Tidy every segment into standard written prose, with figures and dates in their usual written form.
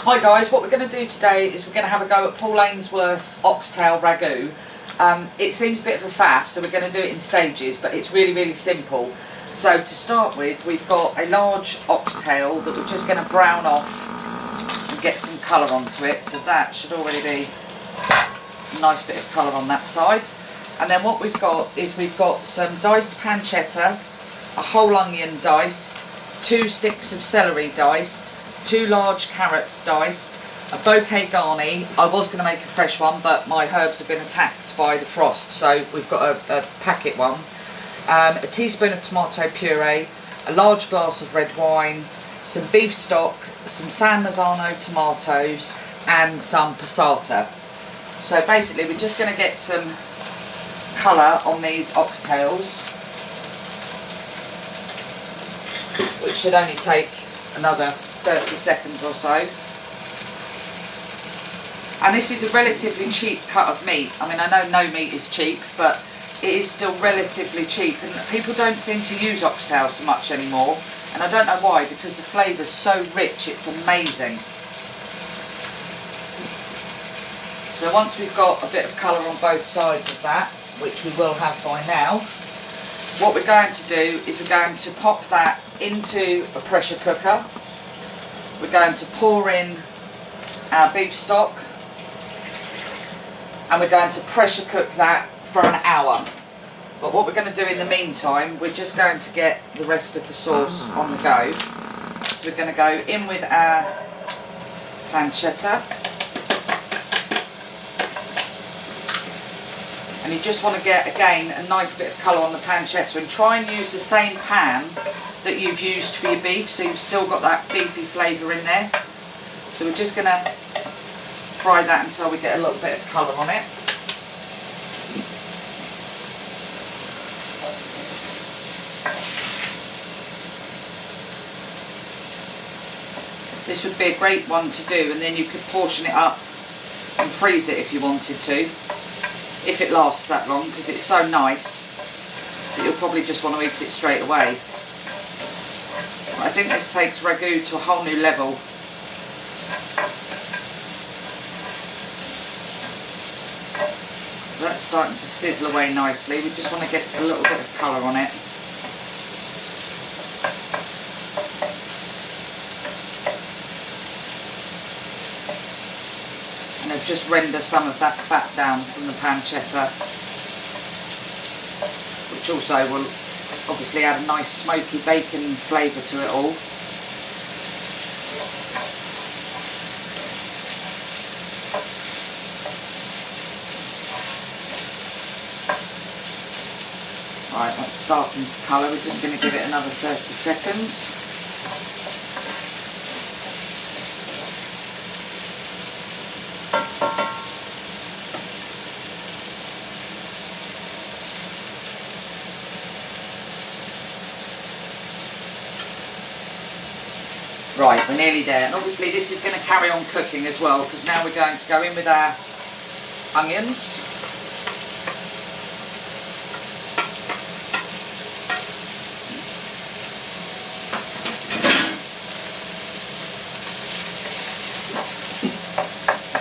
Hi guys, what we're going to do today is we're going to have a go at Paul Ainsworth's Oxtail Ragu. It seems a bit of a faff, so we're going to do it in stages, but it's really simple. So to start with, we've got a large oxtail that we're just going to brown off and get some colour onto it. So that should already be a nice bit of colour on that side. And then what we've got is we've got some diced pancetta, a whole onion diced, 2 sticks of celery diced, 2 large carrots diced, a bouquet garni. I was going to make a fresh one, but my herbs have been attacked by the frost, so we've got a packet one. A teaspoon of tomato puree, a large glass of red wine, some beef stock, some San Marzano tomatoes, and some passata. So basically we're just going to get some colour on these oxtails, which should only take another 30 seconds or so. And this is a relatively cheap cut of meat. I mean, I know no meat is cheap, but it is still relatively cheap, and people don't seem to use oxtail so much anymore, and I don't know why, because the flavour's so rich, it's amazing. So once we've got a bit of colour on both sides of that, which we will have by now, what we're going to do is we're going to pop that into a pressure cooker. We're going to pour in our beef stock, and we're going to pressure cook that for an hour. But what we're going to do in the meantime, we're just going to get the rest of the sauce on the go. So we're going to go in with our pancetta. And you just want to get, again, a nice bit of colour on the pancetta, and try and use the same pan that you've used for your beef, so you've still got that beefy flavour in there. So we're just going to fry that until we get a little bit of colour on it. This would be a great one to do, and then you could portion it up and freeze it if you wanted to, if it lasts that long, because it's so nice that you'll probably just want to eat it straight away. I think this takes ragu to a whole new level. So that's starting to sizzle away nicely. We just want to get a little bit of colour on it. And I've just rendered some of that fat down from the pancetta, which also will obviously add a nice smoky bacon flavour to it all. Right, that's starting to colour. We're just going to give it another 30 seconds. Right, we're nearly there, and obviously this is going to carry on cooking as well, because now we're going to go in with our onions.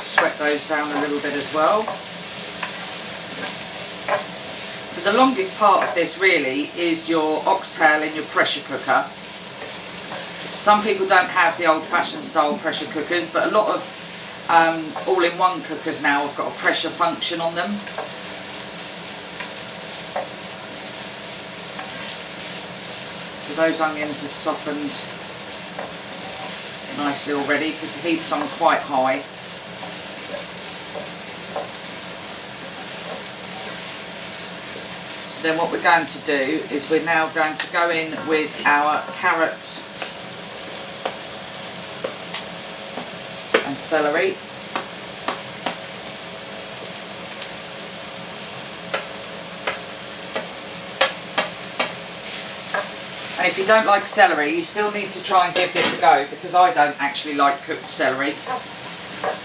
Sweat those down a little bit as well. So the longest part of this really is your oxtail in your pressure cooker. Some people don't have the old-fashioned style pressure cookers, but a lot of all-in-one cookers now have got a pressure function on them. So those onions are softened nicely already, because the heat's on quite high. So then what we're going to do is we're now going to go in with our carrots and celery. And if you don't like celery, you still need to try and give this a go, because I don't actually like cooked celery.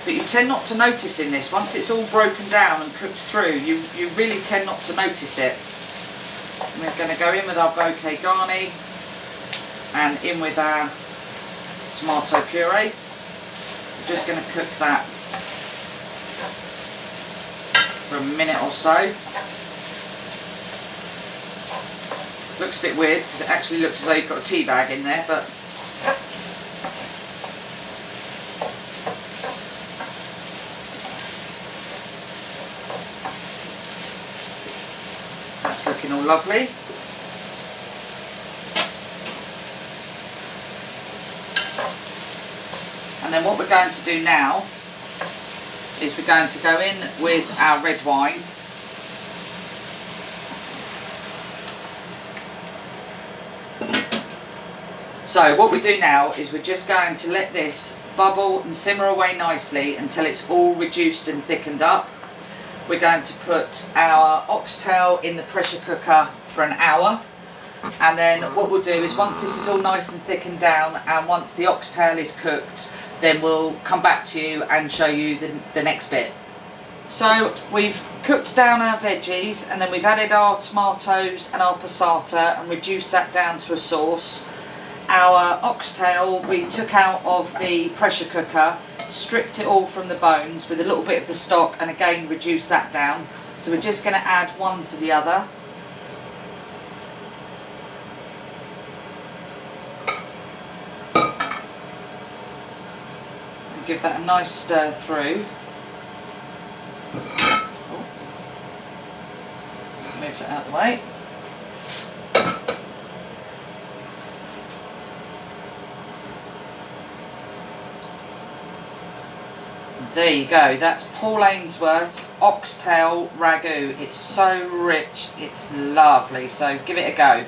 But you tend not to notice in this, once it's all broken down and cooked through, you really tend not to notice it. And we're going to go in with our bouquet garni and in with our tomato puree. just going to cook that for a minute or so. Looks a bit weird because it actually looks as though you've got a tea bag in there, but that's looking all lovely. And then what we're going to do now is we're going to go in with our red wine. So what we do now is we're just going to let this bubble and simmer away nicely until it's all reduced and thickened up. We're going to put our oxtail in the pressure cooker for an hour. And then what we'll do is once this is all nice and thickened down and once the oxtail is cooked, then we'll come back to you and show you the next bit. So we've cooked down our veggies and then we've added our tomatoes and our passata and reduced that down to a sauce. Our oxtail we took out of the pressure cooker, stripped it all from the bones with a little bit of the stock and again reduced that down. So we're just going to add one to the other. Give that a nice stir through. Oh. Move that out of the way. There you go, that's Paul Ainsworth's Oxtail Ragu. It's so rich, it's lovely, so give it a go.